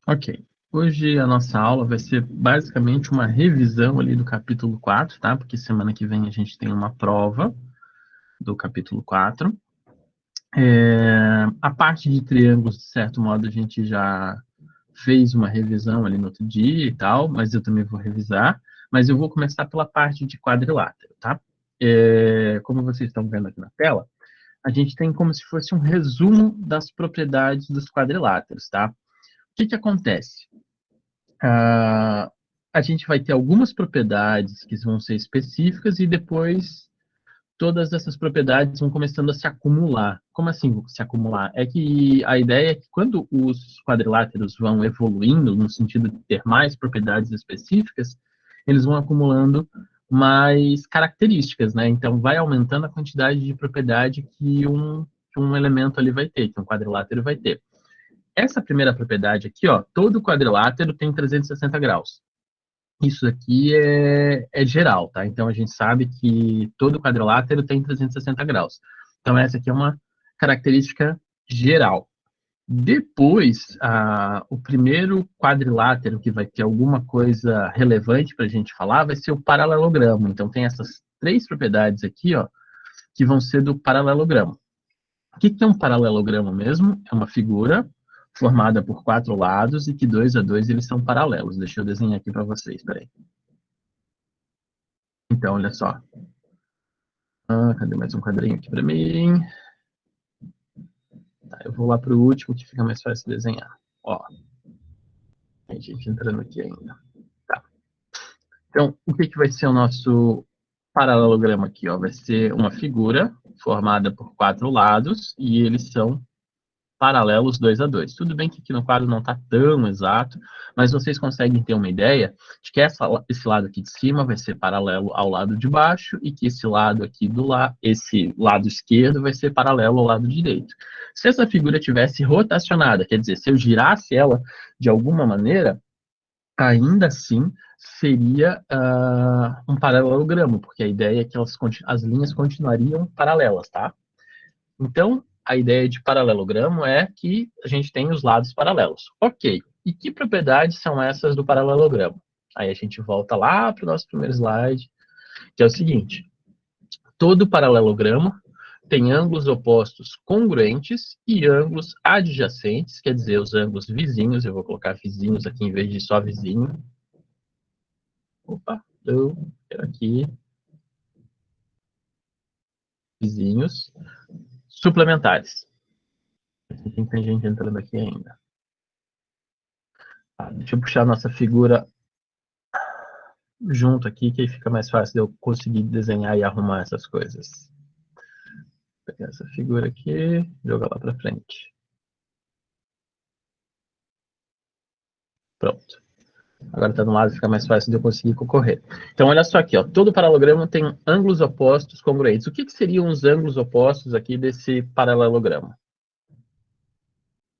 Ok. Hoje a nossa aula vai ser basicamente uma revisão ali do capítulo 4, tá? Porque semana que vem a gente tem uma prova do capítulo 4. A parte de triângulos, de certo modo, a gente já fez uma revisão ali no outro dia e tal, mas eu também vou revisar. Mas eu vou começar pela parte de quadrilátero, tá? Como vocês estão vendo aqui na tela, a gente tem como se fosse um resumo das propriedades dos quadriláteros, tá? O que que acontece? Ah, a gente vai ter algumas propriedades que vão ser específicas e depois todas essas propriedades vão começando a se acumular. Como assim se acumular? É que a ideia é que quando os quadriláteros vão evoluindo, no sentido de ter mais propriedades específicas, eles vão acumulando mais características, né? Então vai aumentando a quantidade de propriedade que um elemento ali vai ter, que um quadrilátero vai ter. Essa primeira propriedade aqui, ó, todo quadrilátero tem 360 graus. Isso aqui é geral, tá? Então a gente sabe que todo quadrilátero tem 360 graus. Então essa aqui é uma característica geral. Depois, o primeiro quadrilátero que vai ter alguma coisa relevante para a gente falar vai ser o paralelogramo. Então tem essas três propriedades aqui, ó, que vão ser do paralelogramo. O que é um paralelogramo mesmo? É uma figura formada por quatro lados e que dois a dois eles são paralelos. Deixa eu desenhar aqui para vocês, peraí. Então, olha só. Cadê mais um quadrinho aqui para mim? Tá, eu vou lá para o último que fica mais fácil de desenhar. Ó, tem gente entrando aqui ainda. Tá. Então, o que vai ser o nosso paralelogramo aqui? Ó? Vai ser uma figura formada por quatro lados e eles são paralelos 2 a 2. Tudo bem que aqui no quadro não está tão exato, mas vocês conseguem ter uma ideia de que esse lado aqui de cima vai ser paralelo ao lado de baixo e que esse lado aqui esse lado esquerdo vai ser paralelo ao lado direito. Se essa figura tivesse rotacionada, quer dizer, se eu girasse ela de alguma maneira, ainda assim seria um paralelogramo, porque a ideia é que as linhas continuariam paralelas, tá? Então, a ideia de paralelogramo é que a gente tem os lados paralelos. Ok, e que propriedades são essas do paralelogramo? Aí a gente volta lá para o nosso primeiro slide, que é o seguinte: todo paralelogramo tem ângulos opostos congruentes e ângulos adjacentes, quer dizer, os ângulos vizinhos. Eu vou colocar vizinhos aqui em vez de só vizinho. Opa, eu quero aqui vizinhos suplementares. Tem gente entrando aqui ainda. Deixa eu puxar a nossa figura junto aqui, que aí fica mais fácil de eu conseguir desenhar e arrumar essas coisas. Vou pegar essa figura aqui e jogar lá para frente. Pronto. Agora está no lado, fica mais fácil de eu conseguir concorrer. Então, olha só aqui, ó. Todo paralelogramo tem ângulos opostos congruentes. O que seriam os ângulos opostos aqui desse paralelogramo?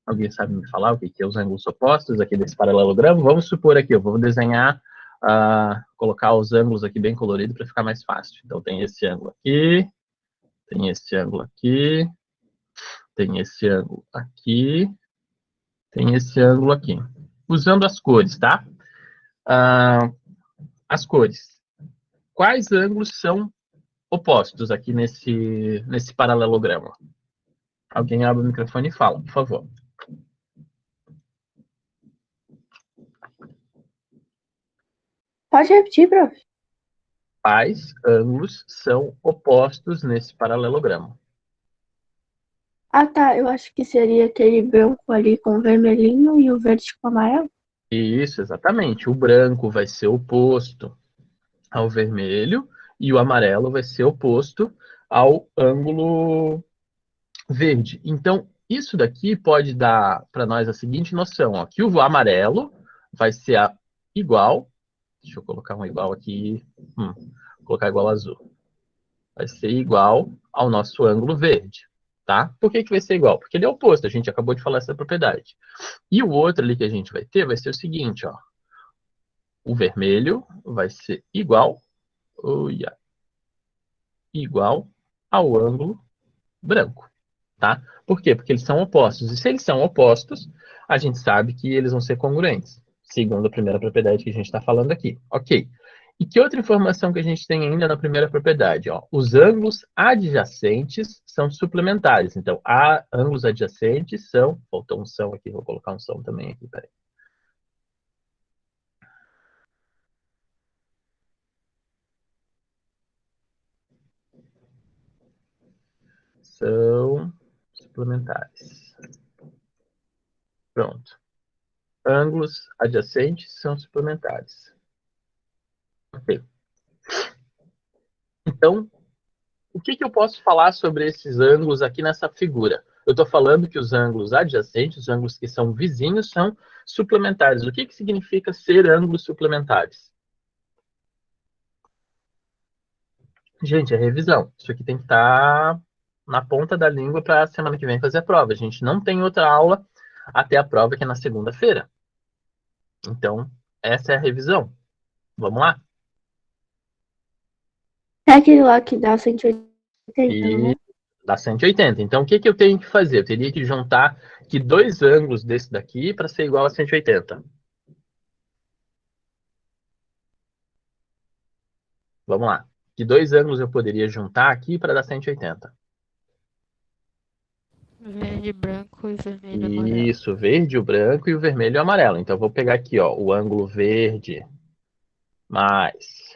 Alguém sabe me falar o que é os ângulos opostos aqui desse paralelogramo? Vamos supor aqui, eu vou desenhar, colocar os ângulos aqui bem coloridos para ficar mais fácil. Então, tem esse ângulo aqui, tem esse ângulo aqui, tem esse ângulo aqui, tem esse ângulo aqui. Usando as cores, tá? As cores. Quais ângulos são opostos aqui nesse paralelogramo? Alguém abre o microfone e fala, por favor. Pode repetir, prof. Quais ângulos são opostos nesse paralelogramo? Ah, tá. Eu acho que seria aquele branco ali com vermelhinho e o verde com amarelo. Isso, exatamente. O branco vai ser oposto ao vermelho e o amarelo vai ser oposto ao ângulo verde. Então, isso daqui pode dar para nós a seguinte noção, ó, que o amarelo vai ser igual, deixa eu colocar um igual aqui, vou colocar igual azul, vai ser igual ao nosso ângulo verde, tá? Por que vai ser igual? Porque ele é oposto, a gente acabou de falar essa propriedade. E o outro ali que a gente vai ter vai ser o seguinte, ó, o vermelho vai ser igual ao ângulo branco. tá? Por quê? Porque eles são opostos. E se eles são opostos, a gente sabe que eles vão ser congruentes, segundo a primeira propriedade que a gente está falando aqui. Ok. E que outra informação que a gente tem ainda na primeira propriedade? Ó, os ângulos adjacentes são suplementares. Então, ângulos adjacentes são... Faltou um som aqui, vou colocar um som também aqui, peraí. São suplementares. Pronto. Ângulos adjacentes são suplementares. Ok. Então, o que eu posso falar sobre esses ângulos aqui nessa figura? Eu estou falando que os ângulos adjacentes, os ângulos que são vizinhos, são suplementares. O que significa ser ângulos suplementares? Gente, é revisão. Isso aqui tem que estar na ponta da língua para a semana que vem fazer a prova. A gente não tem outra aula até a prova, que é na segunda-feira. Então, essa é a revisão. Vamos lá? É aquele lá que dá 180, E né? dá 180. Então, o que eu tenho que fazer? Eu teria que juntar que dois ângulos desse daqui para ser igual a 180. Vamos lá. Que dois ângulos eu poderia juntar aqui para dar 180? Verde, branco e vermelho, amarelo. Isso, verde, o branco e o vermelho e o amarelo. Então, eu vou pegar aqui, ó, o ângulo verde mais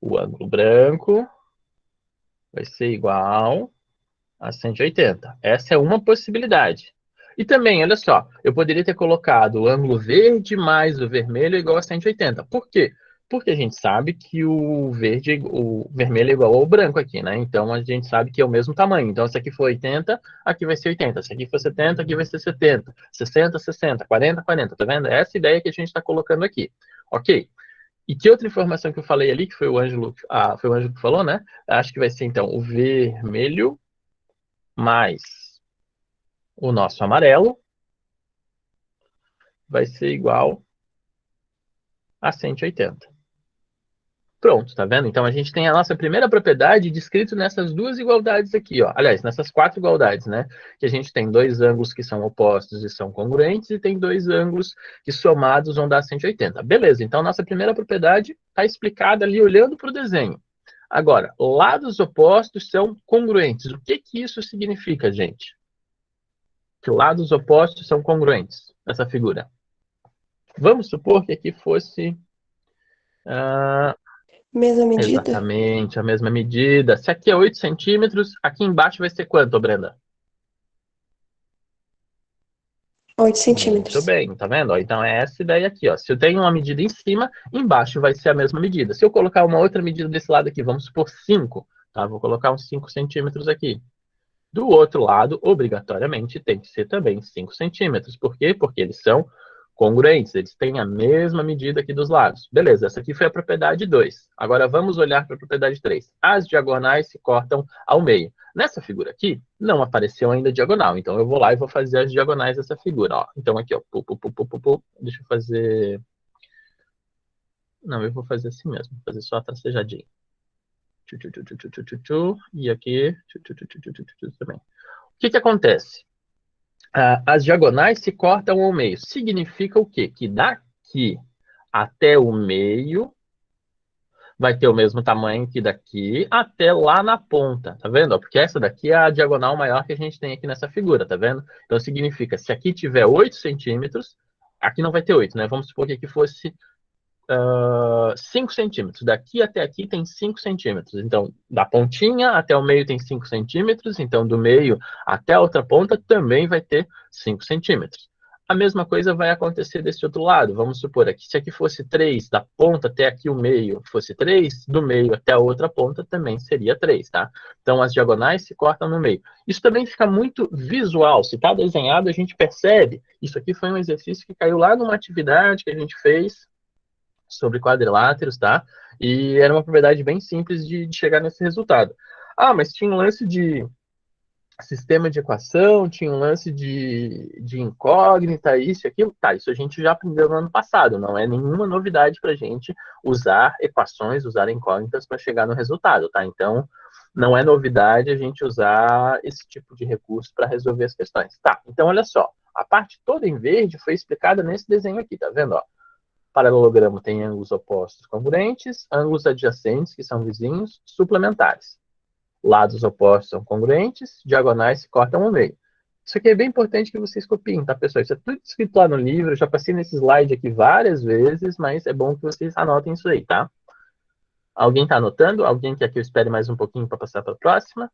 o ângulo branco vai ser igual a 180. Essa é uma possibilidade. E também, olha só, eu poderia ter colocado o ângulo verde mais o vermelho igual a 180. Por quê? Porque a gente sabe que o vermelho é igual ao branco aqui, né? Então, a gente sabe que é o mesmo tamanho. Então, se aqui for 80, aqui vai ser 80. Se aqui for 70, aqui vai ser 70. 60, 60. 40, 40. Tá vendo? Essa ideia que a gente está colocando aqui. Ok. E que outra informação que eu falei ali, que foi o Ângelo que falou, né? Acho que vai ser, então, o vermelho mais o nosso amarelo vai ser igual a 180. Pronto, tá vendo? Então, a gente tem a nossa primeira propriedade descrito nessas duas igualdades aqui, ó. Aliás, nessas quatro igualdades, né? Que a gente tem dois ângulos que são opostos e são congruentes, e tem dois ângulos que somados vão dar 180. Beleza, então nossa primeira propriedade está explicada ali olhando para o desenho. Agora, lados opostos são congruentes. O que isso significa, gente? Que lados opostos são congruentes nessa figura. Vamos supor que aqui fosse... Mesma medida? Exatamente, a mesma medida. Se aqui é 8 centímetros, aqui embaixo vai ser quanto, Brenda? 8 centímetros. Muito bem, tá vendo? Então é essa ideia aqui, ó. Se eu tenho uma medida em cima, embaixo vai ser a mesma medida. Se eu colocar uma outra medida desse lado aqui, vamos supor 5, tá? Vou colocar uns 5 centímetros aqui. Do outro lado, obrigatoriamente, tem que ser também 5 centímetros. Por quê? Porque eles são congruentes, eles têm a mesma medida aqui dos lados. Beleza, essa aqui foi a propriedade 2. Agora vamos olhar para a propriedade 3. As diagonais se cortam ao meio. Nessa figura aqui, não apareceu ainda diagonal, então eu vou lá e vou fazer as diagonais dessa figura. Ó. Então aqui, ó, deixa eu fazer... Não, eu vou fazer assim mesmo, vou fazer só a tracejadinha. E aqui, também. O que acontece? As diagonais se cortam ao meio. Significa o quê? Que daqui até o meio vai ter o mesmo tamanho que daqui até lá na ponta, tá vendo? Porque essa daqui é a diagonal maior que a gente tem aqui nessa figura, tá vendo? Então significa, se aqui tiver 8 centímetros, aqui não vai ter 8, né? Vamos supor que aqui fosse 5 centímetros. Daqui até aqui tem 5 centímetros. Então, da pontinha até o meio tem 5 centímetros. Então, do meio até a outra ponta também vai ter 5 centímetros. A mesma coisa vai acontecer desse outro lado. Vamos supor aqui, se aqui fosse 3, da ponta até aqui o meio fosse 3, do meio até a outra ponta também seria 3, tá? Então, as diagonais se cortam no meio. Isso também fica muito visual. Se está desenhado, a gente percebe. Isso aqui foi um exercício que caiu lá numa atividade que a gente fez sobre quadriláteros, tá? E era uma propriedade bem simples de chegar nesse resultado. Ah, mas tinha um lance de sistema de equação, tinha um lance de incógnita, isso e aquilo. Tá, isso a gente já aprendeu no ano passado, não é nenhuma novidade para a gente usar equações, usar incógnitas para chegar no resultado, tá? Então, não é novidade a gente usar esse tipo de recurso para resolver as questões. Tá, então olha só, a parte toda em verde foi explicada nesse desenho aqui, tá vendo? Ó? Paralelogramo tem ângulos opostos congruentes, ângulos adjacentes, que são vizinhos, suplementares. Lados opostos são congruentes, diagonais se cortam ao meio. Isso aqui é bem importante que vocês copiem, tá, pessoal? Isso é tudo escrito lá no livro, eu já passei nesse slide aqui várias vezes, mas é bom que vocês anotem isso aí, tá? Alguém está anotando? Alguém quer que eu espere mais um pouquinho para passar para a próxima?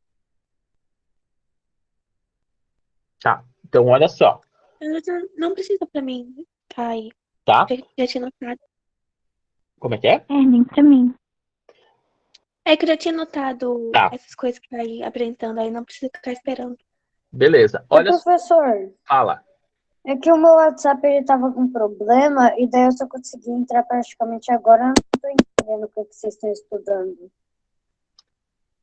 Tá, então olha só. Não precisa pra mim, tá aí. Tá? Já tinha notado. Como é que é? Nem pra mim. É que eu já tinha notado Tá. essas coisas que tá aí apresentando, aí não precisa ficar esperando. Beleza. Olha só. Professor, Fala. é que o meu WhatsApp ele tava com problema e daí eu só consegui entrar praticamente agora. Eu não tô entendendo o que vocês estão estudando.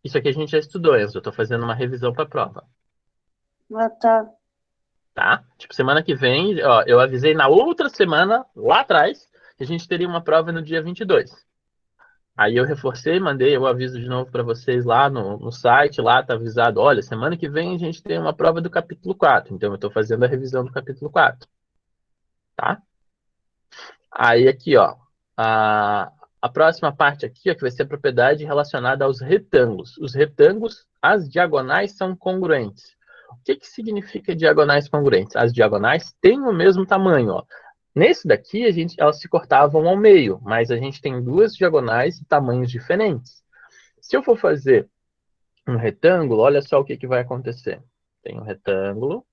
Isso aqui a gente já estudou, Enzo. Eu tô fazendo uma revisão para a prova. Ah, tá. Tá? Tipo, semana que vem, ó, eu avisei na outra semana, lá atrás, que a gente teria uma prova no dia 22. Aí eu reforcei, mandei o aviso de novo para vocês lá no site, lá tá avisado, olha, semana que vem a gente tem uma prova do capítulo 4, então eu estou fazendo a revisão do capítulo 4. Tá? Aí aqui, ó, a próxima parte aqui, ó, que vai ser a propriedade relacionada aos retângulos. Os retângulos, as diagonais são congruentes. O que significa diagonais congruentes? As diagonais têm o mesmo tamanho, ó. Nesse daqui, elas se cortavam ao meio, mas a gente tem duas diagonais de tamanhos diferentes. Se eu for fazer um retângulo, olha só o que vai acontecer. Tem um retângulo.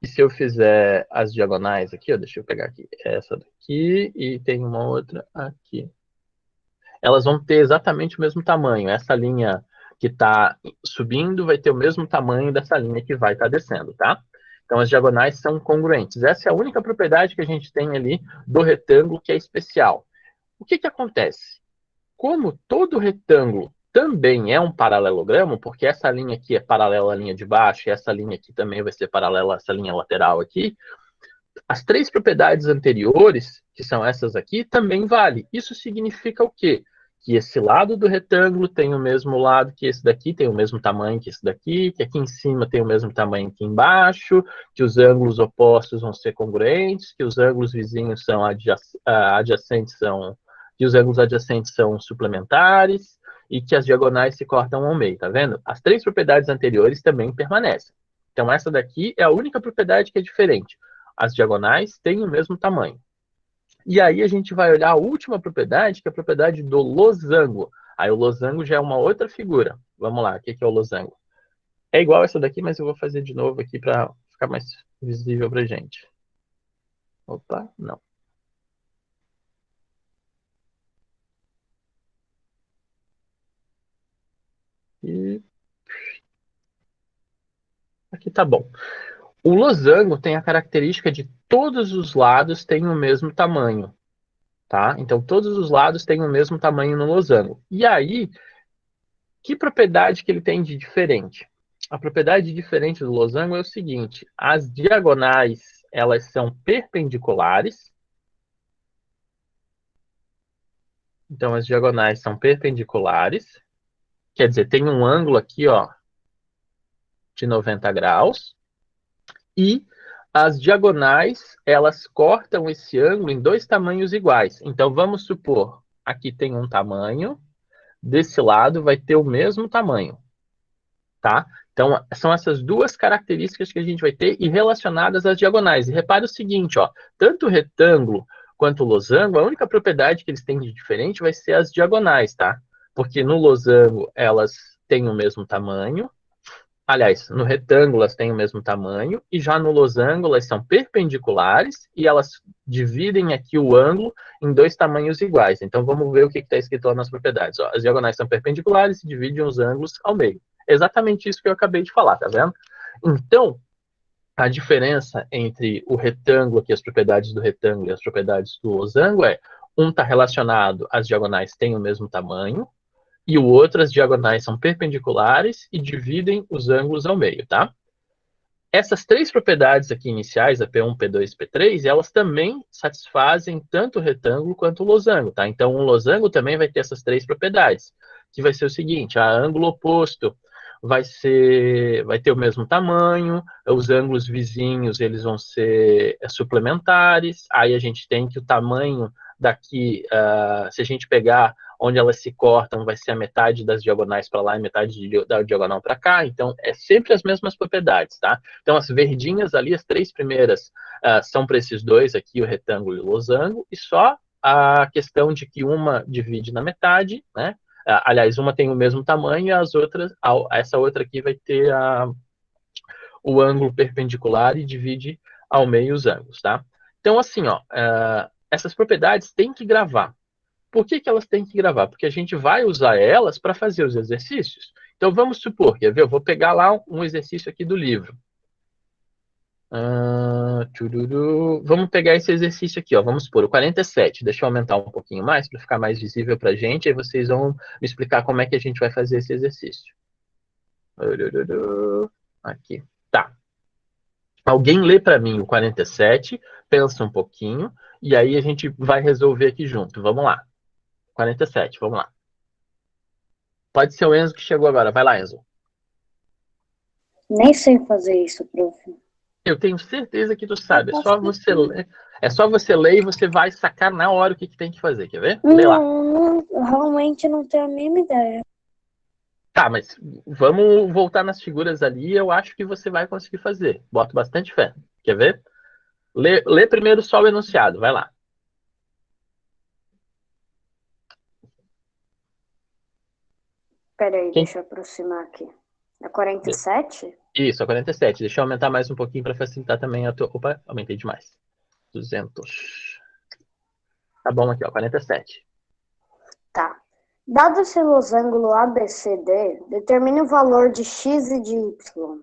E se eu fizer as diagonais aqui, ó, deixa eu pegar aqui, essa daqui e tem uma outra aqui. Elas vão ter exatamente o mesmo tamanho. Essa linha que está subindo vai ter o mesmo tamanho dessa linha que vai estar descendo, tá? Então, as diagonais são congruentes. Essa é a única propriedade que a gente tem ali do retângulo que é especial. O que acontece? Como todo retângulo também é um paralelogramo, porque essa linha aqui é paralela à linha de baixo, e essa linha aqui também vai ser paralela a essa linha lateral aqui, as três propriedades anteriores, que são essas aqui, também valem. Isso significa o quê? Que esse lado do retângulo tem o mesmo lado que esse daqui, tem o mesmo tamanho que esse daqui, que aqui em cima tem o mesmo tamanho que embaixo, que os ângulos opostos vão ser congruentes, que os ângulos vizinhos são adjacentes que os ângulos adjacentes são suplementares e que as diagonais se cortam ao meio, tá vendo? As três propriedades anteriores também permanecem. Então essa daqui é a única propriedade que é diferente. As diagonais têm o mesmo tamanho. E aí a gente vai olhar a última propriedade, que é a propriedade do losango. Aí o losango já é uma outra figura. Vamos lá, o que é o losango? É igual essa daqui, mas eu vou fazer de novo aqui para ficar mais visível para a gente. Opa, não. E aqui tá bom. O losango tem a característica de todos os lados têm o mesmo tamanho. Tá? Então, todos os lados têm o mesmo tamanho no losango. E aí, que propriedade que ele tem de diferente? A propriedade diferente do losango é o seguinte: as diagonais, elas são perpendiculares. Então, as diagonais são perpendiculares. Quer dizer, tem um ângulo aqui, ó, de 90 graus. E as diagonais, elas cortam esse ângulo em dois tamanhos iguais. Então, vamos supor, aqui tem um tamanho, desse lado vai ter o mesmo tamanho, tá? Então, são essas duas características que a gente vai ter e relacionadas às diagonais. E repare o seguinte, ó, tanto o retângulo quanto o losango, a única propriedade que eles têm de diferente vai ser as diagonais, tá? Porque no losango elas têm o mesmo tamanho, aliás, no retângulo elas têm o mesmo tamanho, e já no losango elas são perpendiculares e elas dividem aqui o ângulo em dois tamanhos iguais. Então vamos ver o que está escrito lá nas propriedades. Ó, as diagonais são perpendiculares e dividem os ângulos ao meio. Exatamente isso que eu acabei de falar, tá vendo? Então, a diferença entre o retângulo aqui, as propriedades do retângulo e as propriedades do losango é, um está relacionado, as diagonais têm o mesmo tamanho, e o outro, as diagonais são perpendiculares e dividem os ângulos ao meio, tá? Essas três propriedades aqui iniciais, a P1, P2 e P3, elas também satisfazem tanto o retângulo quanto o losango, tá? Então, o losango também vai ter essas três propriedades, que vai ser o seguinte, a ângulo oposto vai ter o mesmo tamanho, os ângulos vizinhos eles vão ser suplementares, aí a gente tem que o tamanho daqui, se a gente pegar onde elas se cortam, vai ser a metade das diagonais para lá e metade da diagonal para cá, então é sempre as mesmas propriedades, tá? Então as verdinhas ali, as 3 primeiras, são para esses dois aqui, o retângulo e o losango, e só a questão de que uma divide na metade, né? Aliás, uma tem o mesmo tamanho e as outras, essa outra aqui vai ter o ângulo perpendicular e divide ao meio os ângulos, tá? Então, assim, ó, essas propriedades têm que gravar. Por que elas têm que gravar? Porque a gente vai usar elas para fazer os exercícios. Então, vamos supor, quer ver? Eu vou pegar lá um exercício aqui do livro. Vamos pegar esse exercício aqui, ó. Vamos supor, o 47. Deixa eu aumentar um pouquinho mais para ficar mais visível para a gente. Aí vocês vão me explicar como é que a gente vai fazer esse exercício. Aqui. Tá. Alguém lê para mim o 47, pensa um pouquinho, e aí a gente vai resolver aqui junto. Vamos lá. 47, vamos lá. Pode ser o Enzo que chegou agora. Vai lá, Enzo. Nem sei fazer isso, prof. Eu tenho certeza que tu sabe. É só você ler e você vai sacar na hora o que tem que fazer. Quer ver? Lê lá. Eu realmente não tenho a mínima ideia. Tá, mas vamos voltar nas figuras ali. Eu acho que você vai conseguir fazer. Boto bastante fé. Quer ver? Lê primeiro só o enunciado. Vai lá. Peraí, deixa eu aproximar aqui. É 47? Isso, é 47. Deixa eu aumentar mais um pouquinho para facilitar também a tua... Opa, aumentei demais. 200. Tá bom aqui, ó, 47. Tá. Dado esse losango ABCD, determine o valor de x e de y.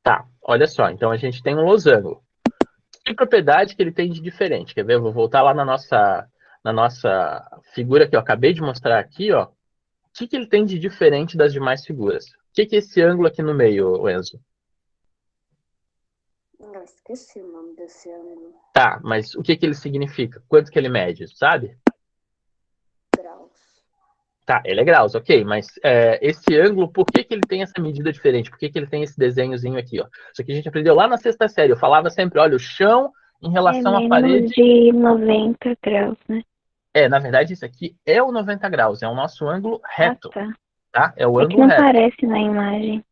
Tá, olha só. Então, a gente tem um losango. Que propriedade que ele tem de diferente? Quer ver? Eu vou voltar lá na nossa figura que eu acabei de mostrar aqui, ó. O que ele tem de diferente das demais figuras? O que é esse ângulo aqui no meio, Enzo? Eu esqueci o nome desse ângulo. Tá, mas o que ele significa? Quanto que ele mede, sabe? Graus. Tá, ele é graus, ok. Mas esse ângulo, por que ele tem essa medida diferente? Por que ele tem esse desenhozinho aqui, ó? Isso aqui a gente aprendeu lá na 6ª série. Eu falava sempre, olha, o chão em relação à parede... de 90 graus, né? Na verdade, isso aqui é o 90 graus. É o nosso ângulo reto. Ah, tá. Tá? É o É que ângulo não reto. aparece na imagem.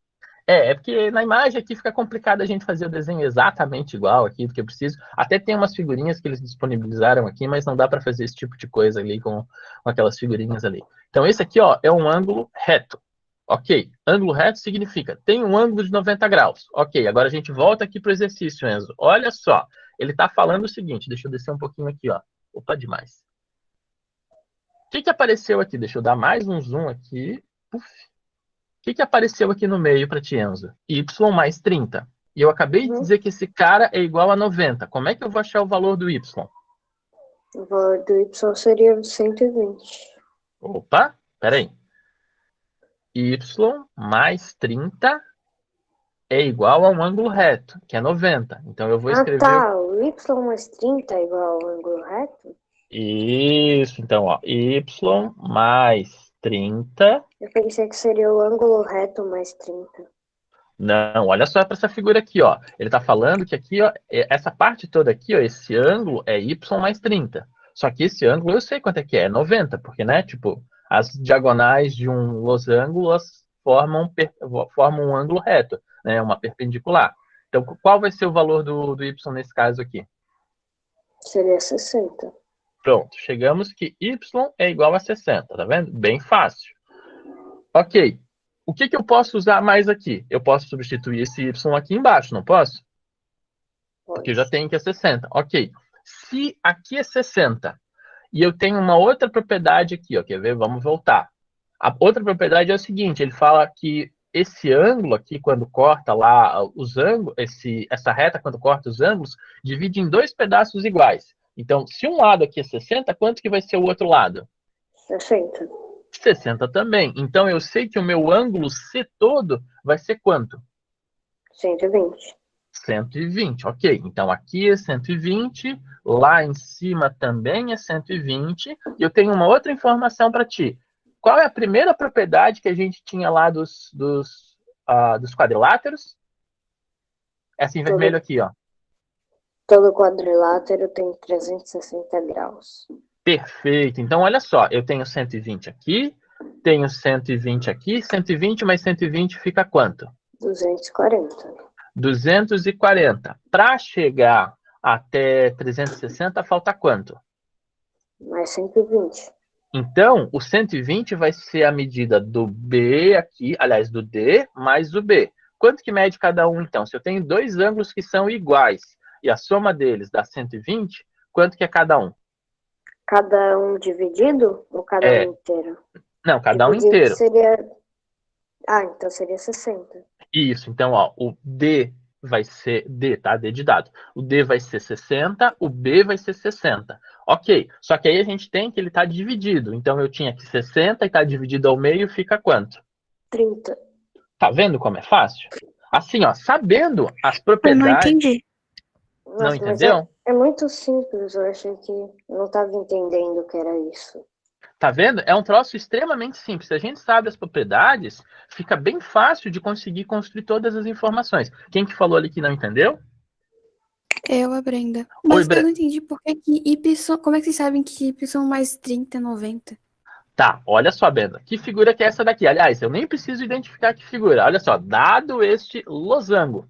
É porque na imagem aqui fica complicado a gente fazer o desenho exatamente igual aqui do que eu preciso. Até tem umas figurinhas que eles disponibilizaram aqui, mas não dá para fazer esse tipo de coisa ali com aquelas figurinhas ali. Então esse aqui, ó, é um ângulo reto. Ok, ângulo reto significa tem um ângulo de 90 graus. Ok, agora a gente volta aqui para o exercício, Enzo. Olha só, ele está falando o seguinte, deixa eu descer um pouquinho aqui, ó. Opa, demais. O que apareceu aqui? Deixa eu dar mais um zoom aqui. Puf. O que apareceu aqui no meio para ti, Enzo? Y mais 30. E eu acabei de dizer que esse cara é igual a 90. Como é que eu vou achar o valor do Y? O valor do y seria 120. Opa, peraí. Y mais 30 é igual a um ângulo reto, que é 90. Então eu vou escrever... Ah, tá. O y mais 30 é igual ao ângulo reto? Isso, então, ó. Y mais 30... Eu pensei que seria o ângulo reto mais 30. Não, olha só para essa figura aqui, ó. Ele está falando que aqui, ó, essa parte toda aqui, ó, esse ângulo é y mais 30. Só que esse ângulo eu sei quanto é 90, porque, né, tipo, as diagonais de um losango formam um ângulo reto, né, uma perpendicular. Então, qual vai ser o valor do y nesse caso aqui? Seria 60. Pronto, chegamos que y é igual a 60, tá vendo? Bem fácil. Ok. O que eu posso usar mais aqui? Eu posso substituir esse y aqui embaixo, não posso? Porque eu já tenho que é 60. Ok. Se aqui é 60 e eu tenho uma outra propriedade aqui, ó, quer ver? Vamos voltar. A outra propriedade é o seguinte, ele fala que esse ângulo aqui, quando corta lá os ângulos, essa reta, quando corta os ângulos, divide em 2 pedaços iguais. Então, se um lado aqui é 60, quanto que vai ser o outro lado? 60. 60 também. Então, eu sei que o meu ângulo C todo vai ser quanto? 120. 120, ok. Então, aqui é 120, lá em cima também é 120. E eu tenho uma outra informação para ti. qual é a primeira propriedade que a gente tinha lá dos quadriláteros? Essa em vermelho aqui, ó. Todo quadrilátero tem 360 graus. Perfeito. Então, olha só, eu tenho 120 aqui, tenho 120 aqui, 120 mais 120 fica quanto? 240. 240. Para chegar até 360, falta quanto? Mais 120. Então, o 120 vai ser a medida do B aqui, aliás, do D mais o B. Quanto que mede cada um, então? Se eu tenho dois ângulos que são iguais e a soma deles dá 120, quanto que é cada um? Cada um dividido ou cada um inteiro? Não, cada um Dividido inteiro. seria... Ah, então seria 60. Isso, então, ó, o D vai ser D, tá? D de dado. O D vai ser 60, o B vai ser 60. Ok, só que aí a gente tem que ele tá dividido. Então, eu tinha aqui 60 e tá dividido ao meio, fica quanto? 30. Tá vendo como é fácil? Assim, ó, sabendo as Eu não propriedades... entendi. Não Nossa, mas entendeu? é muito simples. Eu achei que eu não estava entendendo o que era isso. Tá vendo? É um troço extremamente simples. Se a gente sabe as propriedades, fica bem fácil de conseguir construir todas as informações. Quem que falou ali que não entendeu? Eu, a Brenda. Oi, Mas eu Brenda. não entendi por que Y... Como é que vocês sabem que Y mais 30 é 90? Tá, olha só, Brenda. Que figura que é essa daqui? Aliás, eu nem preciso identificar que figura. Olha só, dado este losango.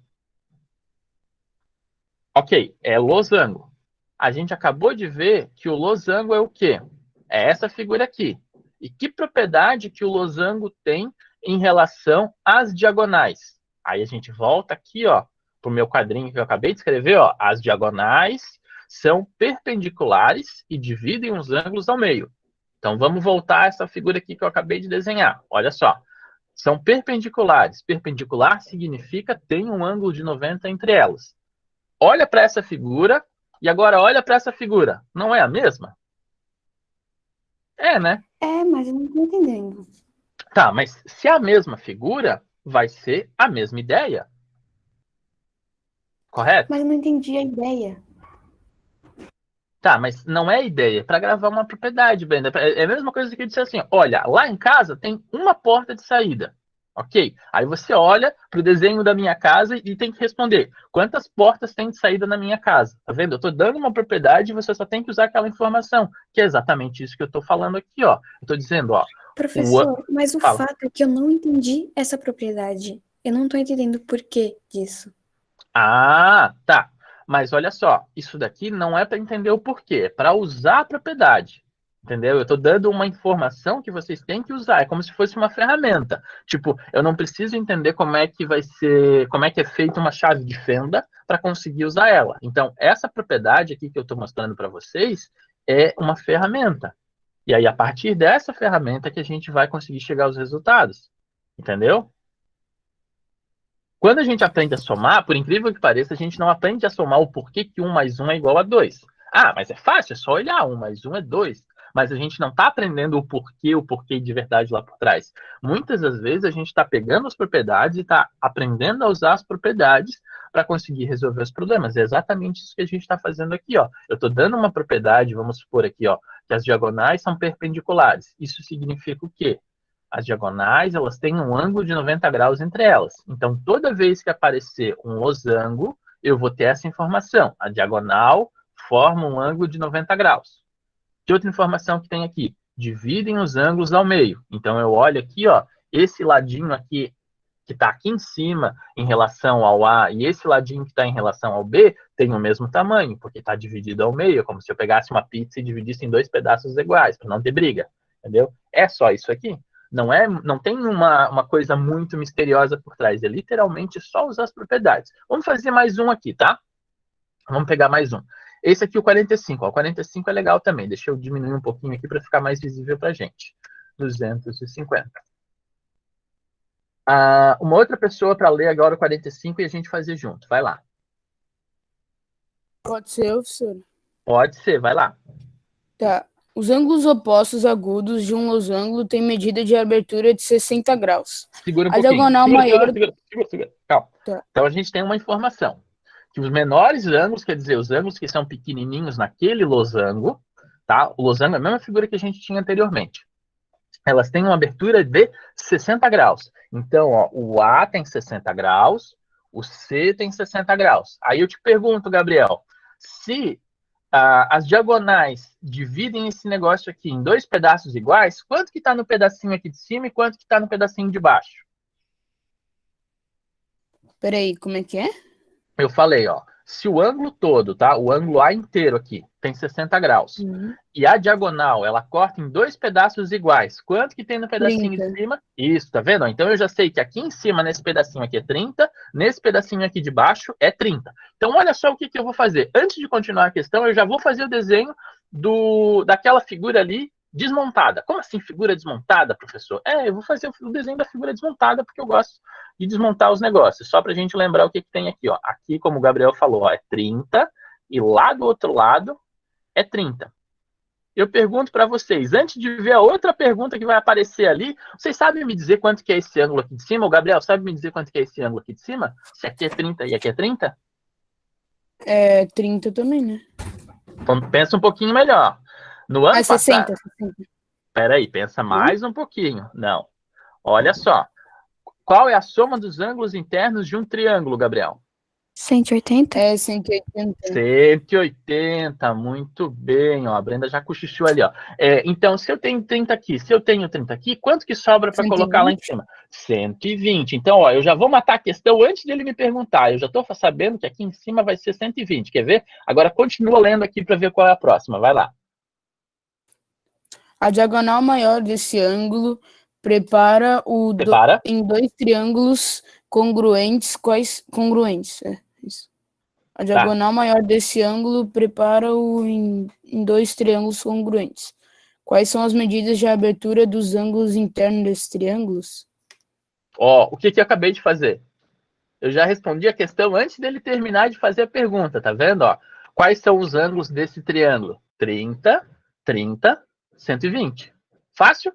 Ok, é losango. A gente acabou de ver que o losango é o quê? É essa figura aqui. E que propriedade que o losango tem em relação às diagonais? Aí a gente volta aqui, ó, pro meu quadrinho que eu acabei de escrever, ó. As diagonais são perpendiculares e dividem os ângulos ao meio. Então vamos voltar a essa figura aqui que eu acabei de desenhar. Olha só. São perpendiculares. Perpendicular significa tem um ângulo de 90 entre elas. Olha para essa figura e agora olha para essa figura. Não é a mesma? É, né? É, mas eu não tô entendendo. Tá, mas se é a mesma figura, vai ser a mesma ideia. Correto? Mas eu não entendi a ideia. Tá, mas não é ideia. Para gravar uma propriedade, Brenda. É a mesma coisa que eu disse assim. Olha, lá em casa tem uma porta de saída. Ok? Aí você olha para o desenho da minha casa e tem que responder. Quantas portas tem de saída na minha casa? Tá vendo? Eu estou dando uma propriedade e você só tem que usar aquela informação. Que é exatamente isso que eu estou falando aqui, ó. Eu estou dizendo, ó. Professor, mas o Fala. fato é que eu não entendi essa propriedade. Eu não tô entendendo o porquê disso. Ah, tá. Mas olha só, isso daqui não é para entender o porquê, é para usar a propriedade. Entendeu? Eu estou dando uma informação que vocês têm que usar. É como se fosse uma ferramenta. Tipo, eu não preciso entender como é que vai ser, como é que é feita uma chave de fenda para conseguir usar ela. Então, essa propriedade aqui que eu estou mostrando para vocês é uma ferramenta. E aí, a partir dessa ferramenta que a gente vai conseguir chegar aos resultados. Entendeu? Quando a gente aprende a somar, por incrível que pareça, a gente não aprende a somar o porquê que 1 mais 1 é igual a 2. Ah, mas é fácil, é só olhar, 1 mais 1 é 2. Mas a gente não está aprendendo o porquê de verdade lá por trás. Muitas das vezes a gente está pegando as propriedades e está aprendendo a usar as propriedades para conseguir resolver os problemas. É exatamente isso que a gente está fazendo aqui, ó. Eu estou dando uma propriedade, vamos supor aqui, ó, que as diagonais são perpendiculares. Isso significa o quê? As diagonais, elas têm um ângulo de 90 graus entre elas. Então, toda vez que aparecer um losango, eu vou ter essa informação. A diagonal forma um ângulo de 90 graus. Que outra informação que tem aqui? Dividem os ângulos ao meio. Então, eu olho aqui, ó, esse ladinho aqui, que está aqui em cima, em relação ao A, e esse ladinho que está em relação ao B, tem o mesmo tamanho, porque está dividido ao meio. É como se eu pegasse uma pizza e dividisse em 2 pedaços iguais, para não ter briga. Entendeu? É só isso aqui. Não tem uma coisa muito misteriosa por trás. É literalmente só usar as propriedades. Vamos fazer mais um aqui, tá? Vamos pegar mais um. Esse aqui, o 45. Ó, o 45 é legal também. Deixa eu diminuir um pouquinho aqui para ficar mais visível para a gente. 250. Uma outra pessoa para ler agora o 45 e a gente fazer junto. Vai lá. Pode ser, professor? Pode ser, vai lá. Tá. Os ângulos opostos agudos de um losango têm medida de abertura de 60 graus. Segura um A pouquinho. diagonal maior... Segura. Calma. Tá. Então, a gente tem uma informação. Que os menores ângulos, quer dizer, os ângulos que são pequenininhos naquele losango, tá? O losango é a mesma figura que a gente tinha anteriormente. elas têm uma abertura de 60 graus. Então, ó, o A tem 60 graus, o C tem 60 graus. Aí eu te pergunto, Gabriel, se as diagonais dividem esse negócio aqui em 2 pedaços iguais, quanto que está no pedacinho aqui de cima e quanto que está no pedacinho de baixo? Peraí, como é que é? Eu falei, ó, se o ângulo todo, tá? O ângulo A inteiro aqui tem 60 graus. E a diagonal, ela corta em 2 pedaços iguais. Quanto que tem no pedacinho 30. de cima? Isso, tá vendo? Então eu já sei que aqui em cima, nesse pedacinho aqui é 30, nesse pedacinho aqui de baixo é 30. Então olha só o que eu vou fazer. Antes de continuar a questão, eu já vou fazer o desenho daquela figura ali desmontada. Como assim figura desmontada, professor? Eu vou fazer o desenho da figura desmontada porque eu gosto de desmontar os negócios. Só pra gente lembrar o que tem aqui, ó. Aqui, como o Gabriel falou, ó, é 30 e lá do outro lado é 30. Eu pergunto para vocês, antes de ver a outra pergunta que vai aparecer ali, vocês sabem me dizer quanto que é esse ângulo aqui de cima? O Gabriel sabe me dizer quanto que é esse ângulo aqui de cima? Se aqui é 30 e aqui é 30? É 30 também, né? Então, pensa um pouquinho melhor. No ano 60, passado... 60. Peraí, pensa mais um pouquinho. Não. Olha só. Qual é a soma dos ângulos internos de um triângulo, Gabriel? 180? É 180. 180, muito bem, ó, a Brenda já cochichou ali, ó. Então, se eu tenho 30 aqui, se eu tenho 30 aqui, quanto que sobra para colocar lá em cima? 120. Então, ó, eu já vou matar a questão antes dele me perguntar. Eu já estou sabendo que aqui em cima vai ser 120, quer ver? Agora continua lendo aqui para ver qual é a próxima, vai lá. A diagonal maior desse ângulo prepara em 2 triângulos congruentes. Quais congruentes? Isso. A diagonal maior desse ângulo prepara-o em 2 triângulos congruentes. Quais são as medidas de abertura dos ângulos internos desses triângulos? Ó, o que eu acabei de fazer? Eu já respondi a questão antes dele terminar de fazer a pergunta, tá vendo? Ó, quais são os ângulos desse triângulo? 30, 30, 120. Fácil?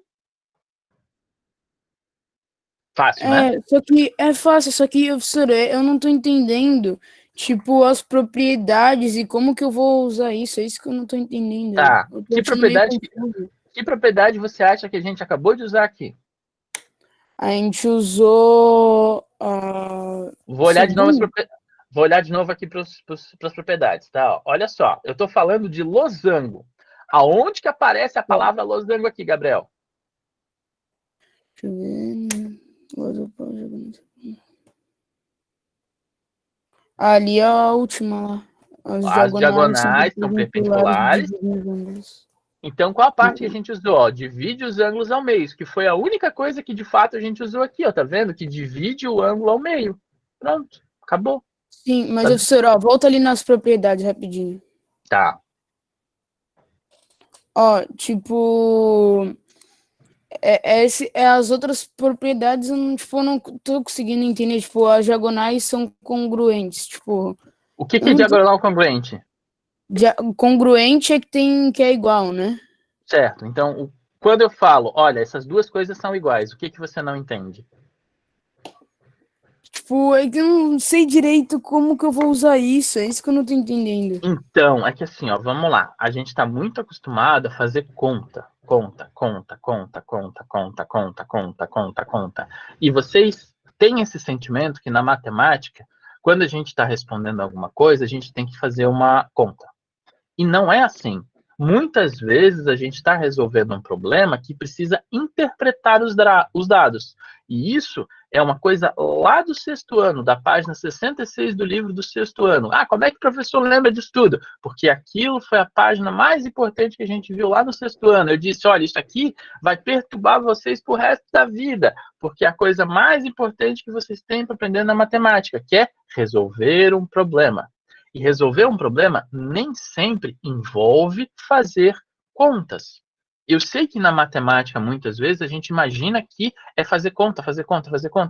Fácil, né? Só que é fácil, só que, professor, eu não tô entendendo, tipo, as propriedades e como que eu vou usar isso, é isso que eu não tô entendendo. Tá, Eu tô achando meio confuso. que propriedade você acha que a gente acabou de usar aqui? A gente usou Vou olhar de novo aqui para as propriedades, tá? Ó, olha só, eu tô falando de losango. Aonde que aparece a palavra losango aqui, Gabriel? Deixa eu ver. Ali é a última lá. As diagonais são perpendiculares. Então, qual a parte que a gente usou? Ó, divide os ângulos ao meio, que foi a única coisa que, de fato, a gente usou aqui, ó, tá vendo? Que divide o ângulo ao meio. Pronto, acabou. Sim, mas, professor, ó, volta ali nas propriedades rapidinho. Tá. Ó, tipo... as outras propriedades eu não tô conseguindo entender. Tipo, as diagonais são congruentes. Tipo, o que é diagonal congruente? Congruente é que é igual, né? Certo. Então, quando eu falo, olha, essas duas coisas são iguais, o que você não entende? Tipo, é que eu não sei direito como que eu vou usar isso. É isso que eu não tô entendendo. Então, é que assim, ó, vamos lá. A gente tá muito acostumado a fazer conta. Conta. E vocês têm esse sentimento que na matemática, quando a gente está respondendo alguma coisa, a gente tem que fazer uma conta. E não é assim. Muitas vezes a gente está resolvendo um problema que precisa interpretar os dados. E isso é uma coisa lá do 6º ano, da página 66 do livro do 6º ano. Ah, como é que o professor lembra disso tudo? Porque aquilo foi a página mais importante que a gente viu lá no 6º ano. Eu disse, olha, isso aqui vai perturbar vocês pro resto da vida, porque é a coisa mais importante que vocês têm para aprender na matemática, que é resolver um problema. E resolver um problema nem sempre envolve fazer contas. Eu sei que na matemática, muitas vezes, a gente imagina que é fazer conta,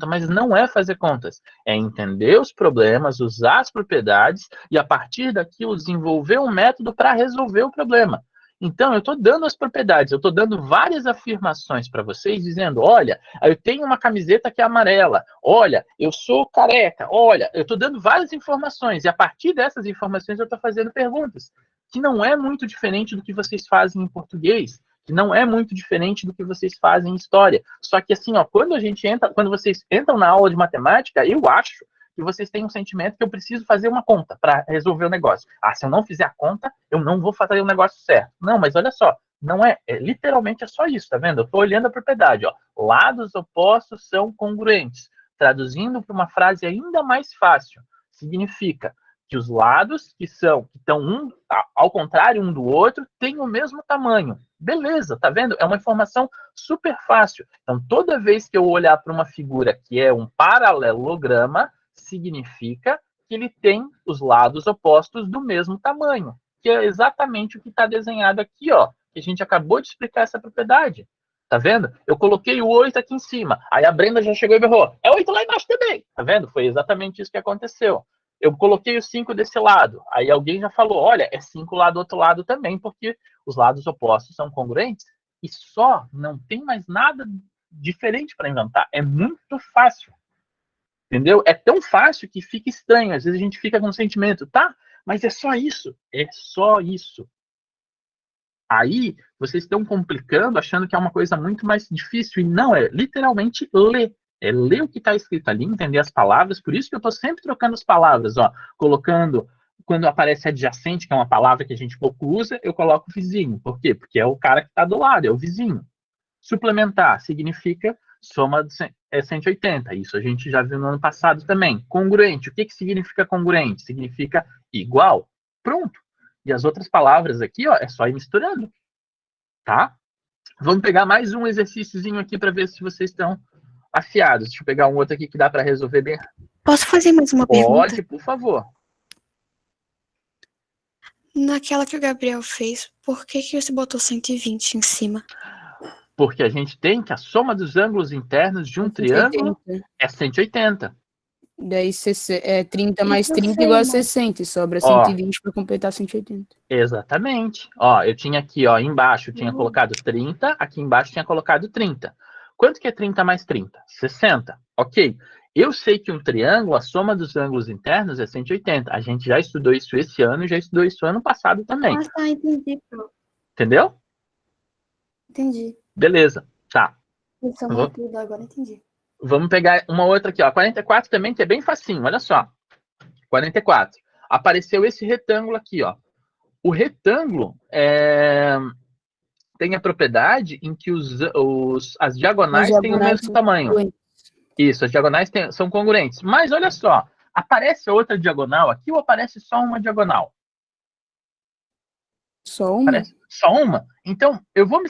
mas não é fazer contas. É entender os problemas, usar as propriedades e, a partir daquilo, desenvolver um método para resolver o problema. Então, eu estou dando as propriedades, eu estou dando várias afirmações para vocês, dizendo, olha, eu tenho uma camiseta que é amarela, olha, eu sou careca, olha, eu estou dando várias informações, e a partir dessas informações eu estou fazendo perguntas, que não é muito diferente do que vocês fazem em português, que não é muito diferente do que vocês fazem em história. Só que assim, ó, quando vocês entram na aula de matemática, eu acho que vocês têm um sentimento que eu preciso fazer uma conta para resolver o negócio. Ah, se eu não fizer a conta, eu não vou fazer o negócio certo. Não, mas olha só, não literalmente é só isso, tá vendo? Eu tô olhando a propriedade, ó. Lados opostos são congruentes. Traduzindo para uma frase ainda mais fácil, significa que os lados que estão ao contrário um do outro têm o mesmo tamanho. Beleza, tá vendo? É uma informação super fácil. Então, toda vez que eu olhar para uma figura que é um paralelograma, significa que ele tem os lados opostos do mesmo tamanho, que é exatamente o que está desenhado aqui, ó, que a gente acabou de explicar essa propriedade. Tá vendo? Eu coloquei o 8 aqui em cima. Aí a Brenda já chegou e berrou. É 8 lá embaixo também. Tá vendo? Foi exatamente isso que aconteceu. Eu coloquei o 5 desse lado. Aí alguém já falou, olha, é 5 lá do outro lado também, porque os lados opostos são congruentes. E só, não tem mais nada diferente para inventar. É muito fácil. Entendeu? É tão fácil que fica estranho. Às vezes a gente fica com um sentimento, tá? Mas é só isso. É só isso. Aí, vocês estão complicando, achando que é uma coisa muito mais difícil. E não, é literalmente ler. É ler o que está escrito ali, entender as palavras. Por isso que eu estou sempre trocando as palavras. Ó, colocando, quando aparece adjacente, que é uma palavra que a gente pouco usa, eu coloco vizinho. Por quê? Porque é o cara que está do lado, é o vizinho. Suplementar significa soma de 180. Isso a gente já viu no ano passado também. Congruente. O que significa congruente? Significa igual. Pronto. E as outras palavras aqui, ó, é só ir misturando, tá? Vamos pegar mais um exercíciozinho aqui para ver se vocês estão afiados. Deixa eu pegar um outro aqui que dá para resolver bem. Posso fazer mais uma pergunta? Pode, por favor. Naquela que o Gabriel fez, por que você botou 120 em cima? Porque a gente tem que a soma dos ângulos internos de um triângulo é 180. Daí 30 mais 30 igual a 60, e sobra 120 para completar 180. Exatamente. Ó, eu tinha aqui, ó, embaixo eu tinha colocado 30, aqui embaixo eu tinha colocado 30. Quanto que é 30 mais 30? 60. Ok. Eu sei que um triângulo, a soma dos ângulos internos é 180. A gente já estudou isso esse ano e já estudou isso ano passado também. Ah, tá, entendi. Pronto. Entendeu? Entendi. Beleza. Tá. Isso é tudo, agora entendi. Vamos pegar uma outra aqui, ó. 44 também, que é bem facinho, olha só. 44. Apareceu esse retângulo aqui, ó. O retângulo tem a propriedade em que as diagonais têm o mesmo tamanho. Isso, as diagonais são congruentes. Mas olha só, aparece outra diagonal aqui ou aparece só uma diagonal? Só uma? Só uma? Então, eu vou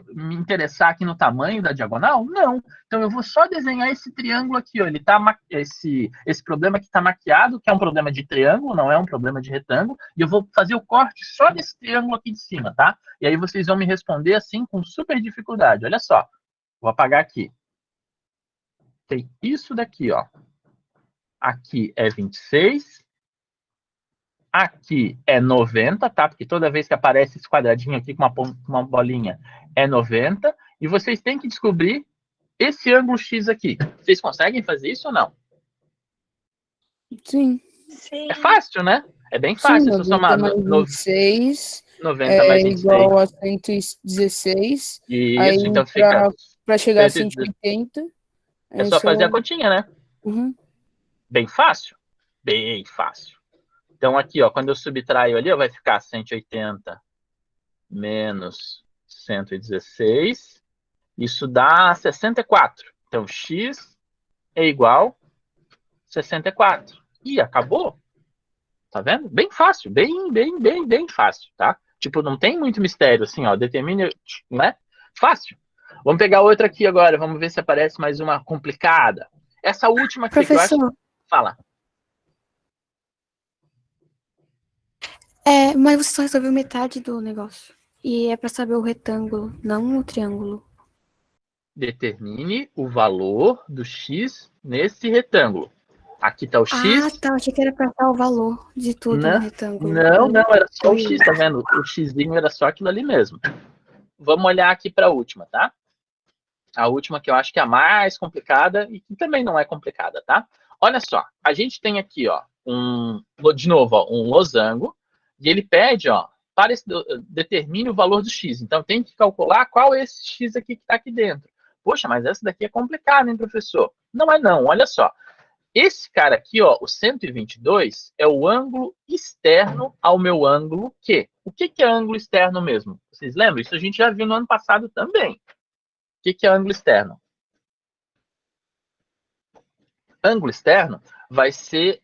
me interessar aqui no tamanho da diagonal? Não. Então, eu vou só desenhar esse triângulo aqui, ó. Ele tá esse problema que está maquiado, que é um problema de triângulo, não é um problema de retângulo, e eu vou fazer o corte só desse triângulo aqui de cima, tá? E aí vocês vão me responder assim com super dificuldade. Olha só. Vou apagar aqui. Tem isso daqui, ó. Aqui é 26. Aqui é 90, tá? Porque toda vez que aparece esse quadradinho aqui com uma bolinha é 90. E vocês têm que descobrir esse ângulo X aqui. Vocês conseguem fazer isso ou não? Sim. É fácil, né? É bem fácil. Se eu somar 26, 90 mais 26. Igual a 116. Isso, aí então fica... Para chegar a 180... É só fazer a continha, né? Uhum. Bem fácil? Bem fácil. Então, aqui, ó, quando eu subtraio ali, ó, vai ficar 180 menos 116. Isso dá 64. Então, x é igual a 64. E acabou. Tá vendo? Bem fácil. Bem fácil, tá? Tipo, não tem muito mistério, assim, ó. Determine, né? Fácil. Vamos pegar outra aqui agora. Vamos ver se aparece mais uma complicada. Essa última aqui, professor, que eu acho... Fala. Mas você só resolveu metade do negócio. E é para saber o retângulo, não o triângulo. Determine o valor do x nesse retângulo. Aqui está o x. Ah, tá. Achei que era para dar o valor de tudo no retângulo. Não, era só o x, tá vendo? O xzinho era só aquilo ali mesmo. Vamos olhar aqui para a última, tá? A última que eu acho que é a mais complicada e que também não é complicada, tá? Olha só, a gente tem aqui, ó, de novo, ó, um losango. E ele pede, ó, determine o valor do x. Então, tem que calcular qual é esse x aqui que está aqui dentro. Poxa, mas essa daqui é complicada, hein, professor? Não é não, olha só. Esse cara aqui, ó, o 122, é o ângulo externo ao meu ângulo Q. O que é ângulo externo mesmo? Vocês lembram? Isso a gente já viu no ano passado também. O que é ângulo externo? Ângulo externo vai ser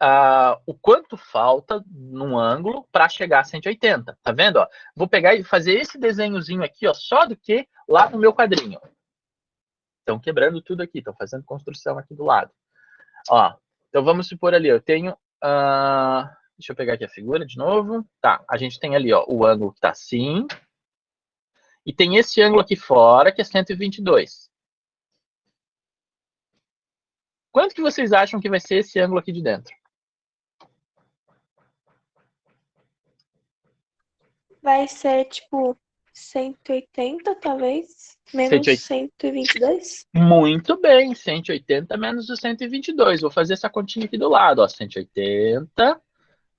o quanto falta num ângulo para chegar a 180. Tá vendo? Ó? Vou pegar e fazer esse desenhozinho aqui, ó, só do Q lá no meu quadrinho. Estão quebrando tudo aqui, estão fazendo construção aqui do lado. Ó, então vamos supor ali, eu tenho... deixa eu pegar aqui a figura de novo. Tá, a gente tem ali, ó, o ângulo que está assim. E tem esse ângulo aqui fora, que é 122. Quanto que vocês acham que vai ser esse ângulo aqui de dentro? Vai ser, tipo, 180, talvez. Menos 122. Muito bem, 180 menos o 122. Vou fazer essa continha aqui do lado, ó. 180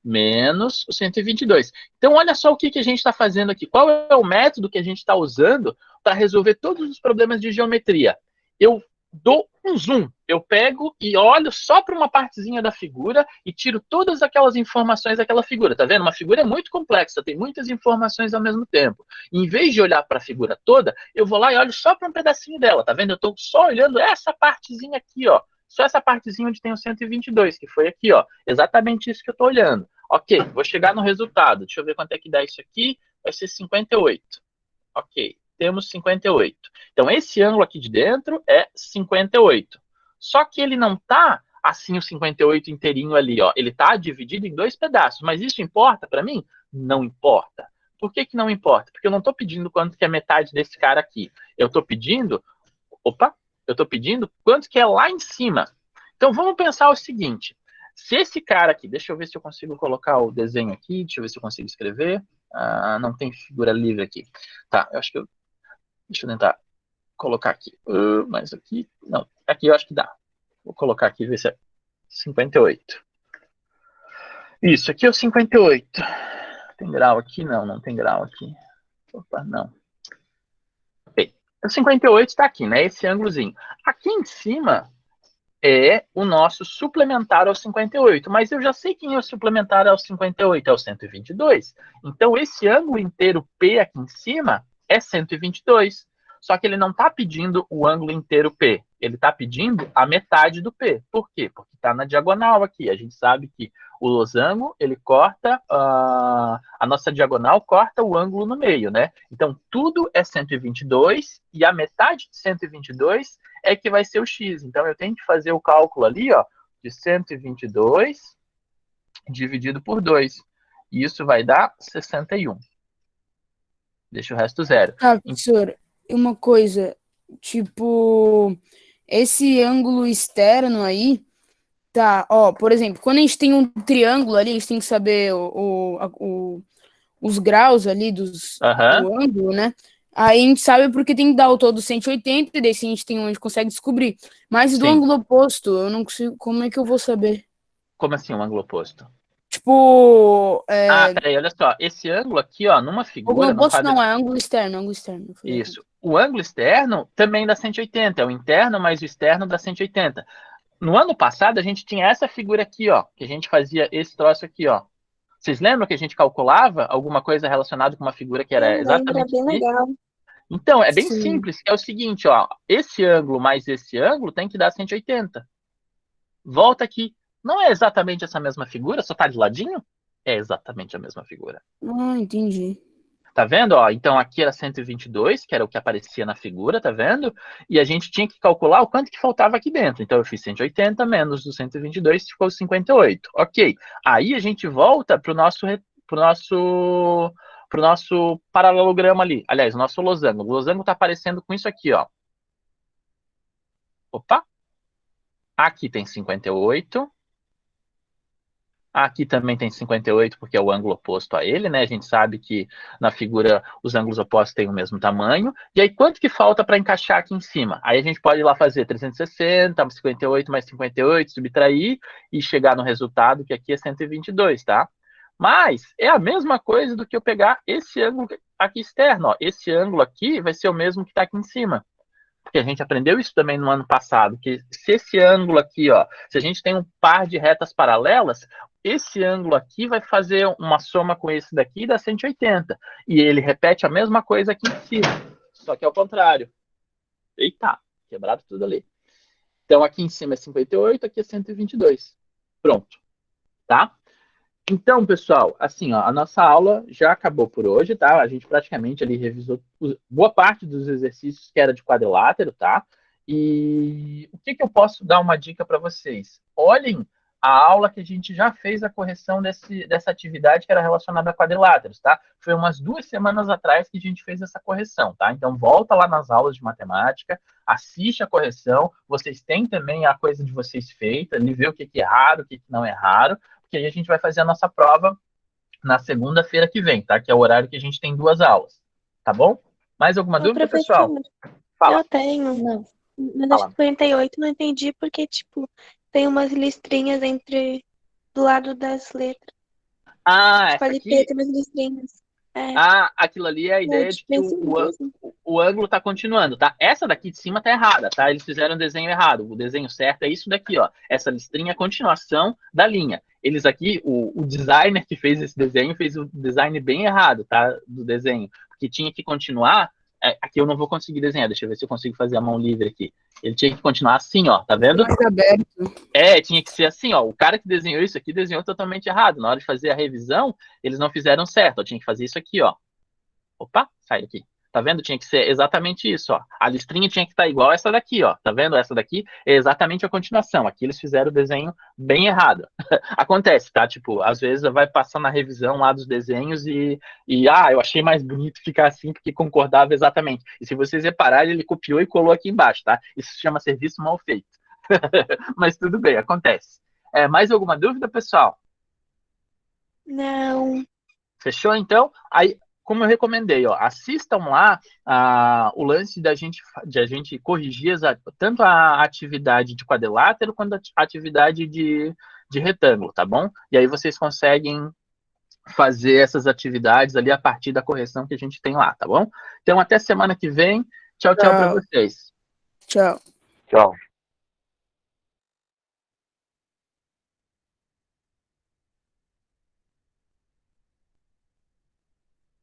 menos o 122. Então, olha só o que a gente está fazendo aqui. Qual é o método que a gente está usando para resolver todos os problemas de geometria? Eu dou um zoom. Eu pego e olho só para uma partezinha da figura e tiro todas aquelas informações daquela figura. Tá vendo? Uma figura é muito complexa, tem muitas informações ao mesmo tempo. E, em vez de olhar para a figura toda, eu vou lá e olho só para um pedacinho dela. Tá vendo? Eu estou só olhando essa partezinha aqui, ó. Só essa partezinha onde tem o 122, que foi aqui, ó. Exatamente isso que eu estou olhando. Ok, vou chegar no resultado. Deixa eu ver quanto é que dá isso aqui. Vai ser 58. Ok, temos 58. Então, esse ângulo aqui de dentro é 58. Só que ele não está assim o 58 inteirinho ali, ó. Ele está dividido em dois pedaços. Mas isso importa para mim? Não importa. Por que não importa? Porque eu não estou pedindo quanto que é metade desse cara aqui. Eu estou pedindo... Opa! Eu estou pedindo quanto que é lá em cima. Então, vamos pensar o seguinte. Se esse cara aqui... Deixa eu ver se eu consigo colocar o desenho aqui. Deixa eu ver se eu consigo escrever. Não tem figura livre aqui. Tá, eu acho que eu... Deixa eu tentar colocar aqui. Mas aqui... Não, aqui eu acho que dá. Vou colocar aqui e ver se é 58. Isso, aqui é o 58. Tem grau aqui? Não, não tem grau aqui. Opa, não. O 58 está aqui, né? Esse ângulozinho. Aqui em cima é o nosso suplementar ao 58. Mas eu já sei quem é o suplementar ao 58. É o 122. Então, esse ângulo inteiro P aqui em cima é 122. Só que ele não está pedindo o ângulo inteiro P. Ele está pedindo a metade do P. Por quê? Porque está na diagonal aqui. A gente sabe que o losango, ele corta, a nossa diagonal corta o ângulo no meio, né? Então, tudo é 122 e a metade de 122 é que vai ser o x. Então, eu tenho que fazer o cálculo ali, ó, de 122 dividido por 2. E isso vai dar 61. Deixa o resto zero. Ah, professor, uma coisa, tipo, esse ângulo externo aí, tá, ó, por exemplo, quando a gente tem um triângulo ali, a gente tem que saber os graus ali do ângulo, né? Aí a gente sabe porque tem que dar o todo 180, e daí se a gente tem um, a gente consegue descobrir. Mas do ângulo oposto, eu não consigo, como é que eu vou saber? Como assim um ângulo oposto? Tipo... peraí, olha só, esse ângulo aqui, ó, numa figura... O ângulo oposto não, é ângulo externo, Isso. O ângulo externo também dá 180, é o interno mais o externo dá 180. No ano passado, a gente tinha essa figura aqui, ó, que a gente fazia esse troço aqui, ó. Vocês lembram que a gente calculava alguma coisa relacionada com uma figura que era exatamente bem legal. Então, é bem simples. É o seguinte, ó, esse ângulo mais esse ângulo tem que dar 180. Volta aqui. Não é exatamente essa mesma figura, só tá de ladinho? É exatamente a mesma figura. Entendi. Tá vendo? Ó, então aqui era 122, que era o que aparecia na figura, tá vendo? E a gente tinha que calcular o quanto que faltava aqui dentro. Então eu fiz 180 menos o 122, ficou 58. Ok. Aí a gente volta pro nosso paralelograma ali. Aliás, o nosso losango. O losango tá aparecendo com isso aqui, ó. Opa! Aqui tem 58. Aqui também tem 58, porque é o ângulo oposto a ele, né? A gente sabe que na figura os ângulos opostos têm o mesmo tamanho. E aí, quanto que falta para encaixar aqui em cima? Aí a gente pode ir lá fazer 360, 58 mais 58, subtrair e chegar no resultado, que aqui é 122, tá? Mas é a mesma coisa do que eu pegar esse ângulo aqui externo. Ó. Esse ângulo aqui vai ser o mesmo que está aqui em cima. Porque a gente aprendeu isso também no ano passado, que se esse ângulo aqui, ó, se a gente tem um par de retas paralelas, esse ângulo aqui vai fazer uma soma com esse daqui e dá 180. E ele repete a mesma coisa aqui em cima, só que ao contrário. Eita, quebrado tudo ali. Então aqui em cima é 58, aqui é 122. Pronto, tá? Então, pessoal, assim, ó, a nossa aula já acabou por hoje, tá? A gente praticamente ali revisou boa parte dos exercícios que era de quadrilátero, tá? E o que eu posso dar uma dica para vocês? Olhem a aula que a gente já fez a correção dessa atividade que era relacionada a quadriláteros, tá? Foi umas 2 semanas atrás que a gente fez essa correção, tá? Então, volta lá nas aulas de matemática, assiste a correção, vocês têm também a coisa de vocês feita, ali vê o que é raro, o que não é raro, porque aí a gente vai fazer a nossa prova na segunda-feira que vem, tá? Que é o horário que a gente tem 2 aulas, tá bom? Mais alguma dúvida, pessoal? Fala. Eu tenho. Não. Na 58 não entendi porque, tipo, tem umas listrinhas do lado das letras. Ah, tipo, essa ali aqui? Tem umas listrinhas. É. Ah, aquilo ali é a ideia de que o ângulo está continuando, tá? Essa daqui de cima tá errada, tá? Eles fizeram o desenho errado. O desenho certo é isso daqui, ó. Essa listrinha é a continuação da linha. Eles aqui, o designer que fez esse desenho, fez o design bem errado, tá? Do desenho. Porque tinha que continuar. Aqui eu não vou conseguir desenhar, deixa eu ver se eu consigo fazer a mão livre aqui. Ele tinha que continuar assim, ó, tá vendo? Mais aberto. Tinha que ser assim, ó. O cara que desenhou isso aqui desenhou totalmente errado. Na hora de fazer a revisão, eles não fizeram certo. Eu tinha que fazer isso aqui, ó. Opa, sai aqui. Tá vendo? Tinha que ser exatamente isso, ó. A listrinha tinha que estar igual a essa daqui, ó. Tá vendo? Essa daqui é exatamente a continuação. Aqui eles fizeram o desenho bem errado. Acontece, tá? Tipo, às vezes vai passar na revisão lá dos desenhos e eu achei mais bonito ficar assim porque concordava exatamente. E se vocês repararem, ele copiou e colou aqui embaixo, tá? Isso se chama serviço mal feito. Mas tudo bem, acontece. Mais alguma dúvida, pessoal? Não. Fechou, então? Aí, como eu recomendei, ó, assistam lá o lance de a gente corrigir tanto a atividade de quadrilátero quanto a atividade de retângulo, tá bom? E aí vocês conseguem fazer essas atividades ali a partir da correção que a gente tem lá, tá bom? Então, até semana que vem. Tchau, tchau para vocês. Tchau. Tchau.